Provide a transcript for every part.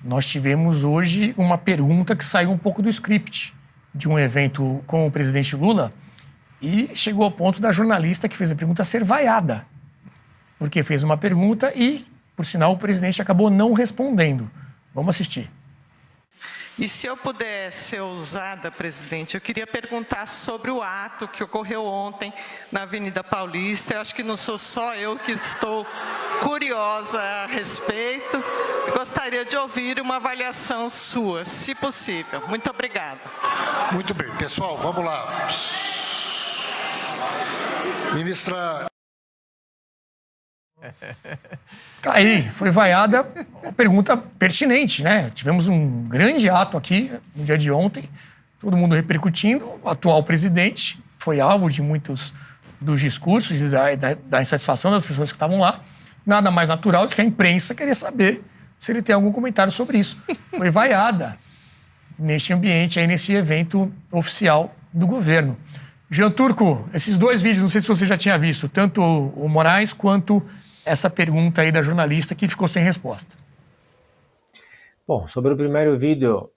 Nós tivemos hoje uma pergunta que saiu um pouco do script de um evento com o presidente Lula e chegou ao ponto da jornalista que fez a pergunta ser vaiada, porque fez uma pergunta e, por sinal, o presidente acabou não respondendo. Vamos assistir. E se eu puder ser ousada, presidente, eu queria perguntar sobre o ato que ocorreu ontem na Avenida Paulista. Eu acho que não sou só eu que estou curiosa a respeito. Eu gostaria de ouvir uma avaliação sua, se possível. Muito obrigada. Muito bem, pessoal, vamos lá. Ministra... Tá aí, foi vaiada, uma pergunta pertinente, né? Tivemos um grande ato aqui no dia de ontem, todo mundo repercutindo. O atual presidente foi alvo de muitos dos discursos e da insatisfação das pessoas que estavam lá. Nada mais natural do que a imprensa querer saber se ele tem algum comentário sobre isso. Foi vaiada neste ambiente, aí nesse evento oficial do governo. Jean Turco, esses dois vídeos, não sei se você já tinha visto, tanto o Moraes quanto essa pergunta aí da jornalista que ficou sem resposta. Bom, sobre o primeiro vídeo,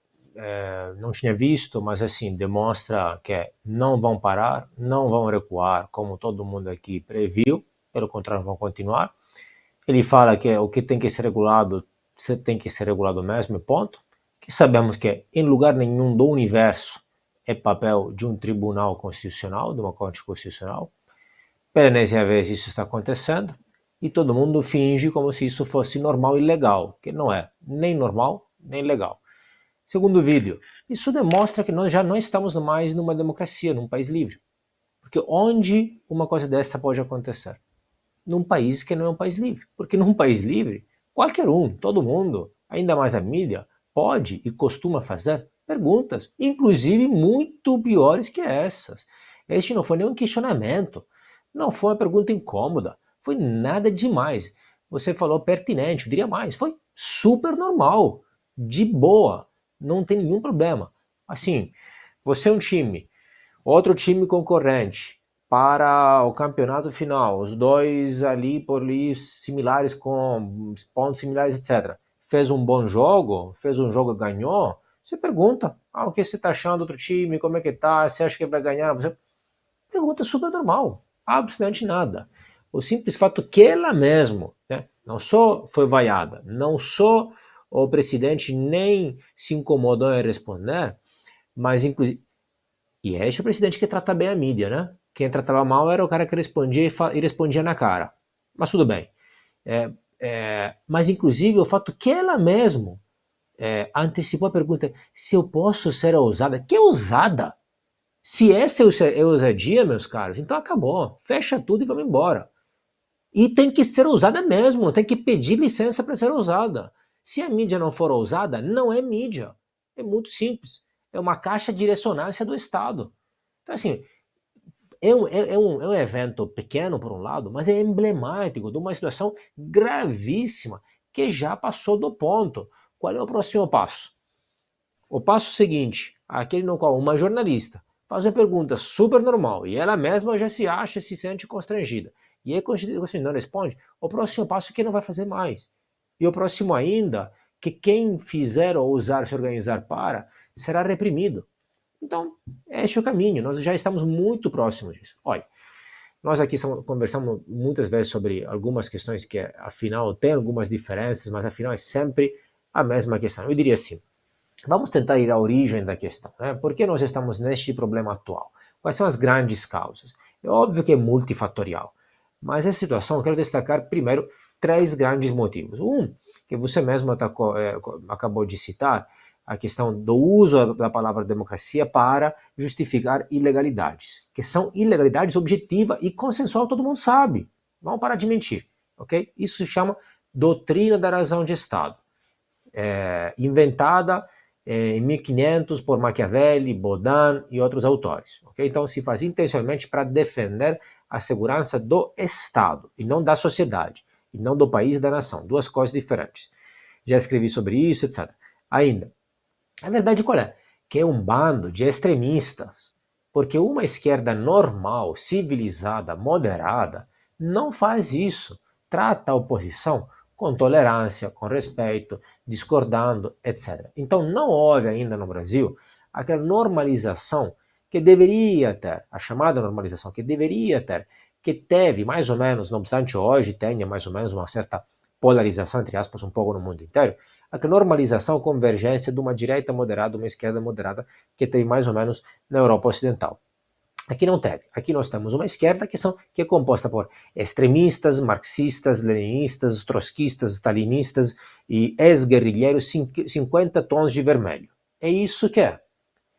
não tinha visto, mas assim, demonstra que não vão parar, não vão recuar, como todo mundo aqui previu, pelo contrário, vão continuar. Ele fala que o que tem que ser regulado mesmo, ponto. Que sabemos que em lugar nenhum do universo é papel de um tribunal constitucional, de uma corte constitucional. Pela enésima vez isso está acontecendo. E todo mundo finge como se isso fosse normal e legal, que não é nem normal, nem legal. Segundo vídeo, isso demonstra que nós já não estamos mais numa democracia, num país livre. Porque onde uma coisa dessa pode acontecer? Num país que não é um país livre. Porque num país livre, qualquer um, todo mundo, ainda mais a mídia, pode e costuma fazer perguntas, inclusive muito piores que essas. Este não foi nenhum questionamento, não foi uma pergunta incômoda. Foi nada demais. Você falou pertinente, eu diria mais. Foi super normal, de boa, não tem nenhum problema. Assim, você é um time, outro time concorrente para o campeonato final, os dois ali por ali similares, com pontos similares, etc. Fez um bom jogo, ganhou. Você pergunta, o que você está achando do outro time, como é que tá, você acha que vai ganhar? Você pergunta super normal, absolutamente nada. O simples fato que ela mesmo, né, não só foi vaiada, não só o presidente nem se incomodou em responder, mas inclusive... E é esse o presidente que trata bem a mídia, né? Quem tratava mal era o cara que respondia e respondia na cara. Mas tudo bem. Mas inclusive o fato que ela mesmo antecipou a pergunta, se eu posso ser ousada. Que ousada? Se essa é ousadia, meus caros, então acabou. Fecha tudo e vamos embora. E tem que ser ousada mesmo, tem que pedir licença para ser ousada. Se a mídia não for ousada, não é mídia. É muito simples. É uma caixa de ressonância do Estado. Então, assim, é um evento pequeno, por um lado, mas é emblemático de uma situação gravíssima que já passou do ponto. Qual é o próximo passo? O passo seguinte, aquele no qual uma jornalista faz uma pergunta super normal e ela mesma já se sente constrangida. E aí, quando você não responde, o próximo passo é que não vai fazer mais. E o próximo ainda, que quem fizer ou ousar se organizar para, será reprimido. Então, este é o caminho. Nós já estamos muito próximos disso. Olha, nós aqui conversamos muitas vezes sobre algumas questões que, afinal, tem algumas diferenças, mas afinal é sempre a mesma questão. Eu diria assim, vamos tentar ir à origem da questão, né? Por que nós estamos neste problema atual? Quais são as grandes causas? É óbvio que é multifatorial, mas essa situação eu quero destacar primeiro 3 grandes motivos. Um, que você mesmo acabou de citar, a questão do uso da palavra democracia para justificar ilegalidades, que são ilegalidades objetivas e consensual, todo mundo sabe. Vamos parar de mentir, ok? Isso se chama doutrina da razão de Estado, inventada em 1500 por Machiavelli, Baudin e outros autores. Okay? Então se faz intencionalmente para defender a segurança do Estado e não da sociedade, e não do país e da nação. 2 coisas diferentes. Já escrevi sobre isso, etc. Ainda, a verdade qual é? Que é um bando de extremistas, porque uma esquerda normal, civilizada, moderada, não faz isso. Trata a oposição com tolerância, com respeito, discordando, etc. Então não houve ainda no Brasil aquela normalização que deveria ter, a chamada normalização que deveria ter, que teve mais ou menos, não obstante hoje tenha mais ou menos uma certa polarização, entre aspas, um pouco no mundo inteiro, a normalização, convergência de uma direita moderada, uma esquerda moderada, que teve mais ou menos na Europa Ocidental. Aqui não teve. Aqui nós temos uma esquerda que é composta por extremistas, marxistas, leninistas, trotskistas, stalinistas e ex-guerrilheiros 50 tons de vermelho. É isso que é.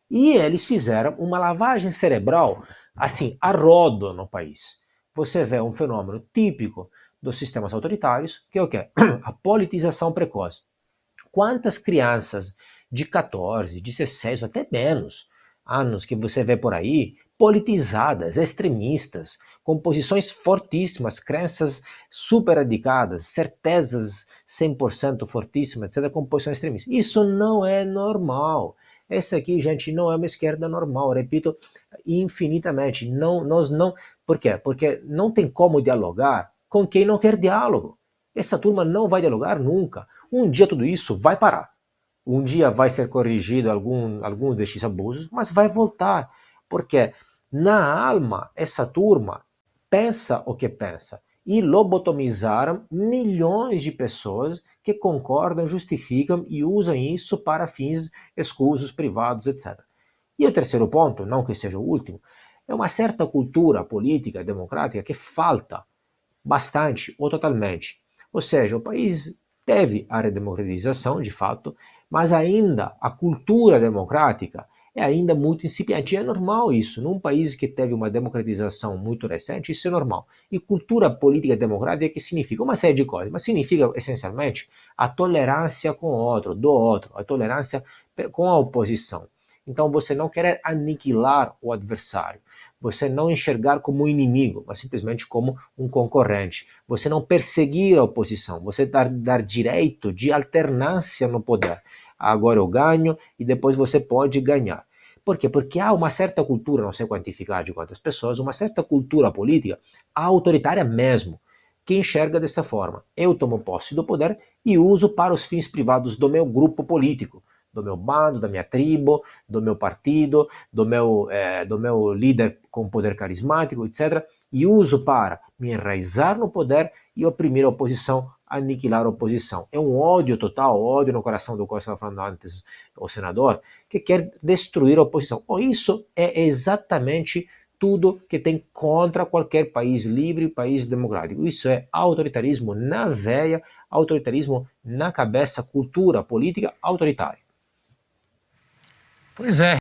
E eles fizeram uma lavagem cerebral, assim, a rodo no país. Você vê um fenômeno típico dos sistemas autoritários, que é o quê? A politização precoce. Quantas crianças de 14, 16 ou até menos anos que você vê por aí, politizadas, extremistas, com posições fortíssimas, crenças super radicadas, certezas 100% fortíssimas, etc., com posições extremistas. Isso não é normal. Essa aqui, gente, não é uma esquerda normal, repito infinitamente. Não, nós não. Por quê? Porque não tem como dialogar com quem não quer diálogo. Essa turma não vai dialogar nunca. Um dia tudo isso vai parar. Um dia vai ser corrigido alguns destes abusos, mas vai voltar. Porque na alma, essa turma pensa o que pensa. E lobotomizaram milhões de pessoas que concordam, justificam e usam isso para fins escusos, privados, etc. E o terceiro ponto, não que seja o último, é uma certa cultura política, democrática, que falta bastante ou totalmente. Ou seja, o país teve a redemocratização, de fato, mas ainda a cultura democrática é ainda muito incipiente. E é normal isso. Num país que teve uma democratização muito recente, isso é normal. E cultura política democrática que significa uma série de coisas, mas significa essencialmente a tolerância com o outro, do outro, a tolerância com a oposição. Então você não quer aniquilar o adversário. Você não enxergar como um inimigo, mas simplesmente como um concorrente. Você não perseguir a oposição, você dar direito de alternância no poder. Agora eu ganho e depois você pode ganhar. Por quê? Porque há uma certa cultura, não sei quantificar de quantas pessoas, uma certa cultura política, autoritária mesmo, que enxerga dessa forma. Eu tomo posse do poder e uso para os fins privados do meu grupo político, do meu bando, da minha tribo, do meu partido, do meu líder com poder carismático, etc. E uso para me enraizar no poder e oprimir a oposição, aniquilar a oposição. É um ódio total, ódio no coração do qual estava falando antes o senador, que quer destruir a oposição. Isso é exatamente tudo que tem contra qualquer país livre, país democrático. Isso é autoritarismo na veia, autoritarismo na cabeça, cultura política autoritária. Pois é.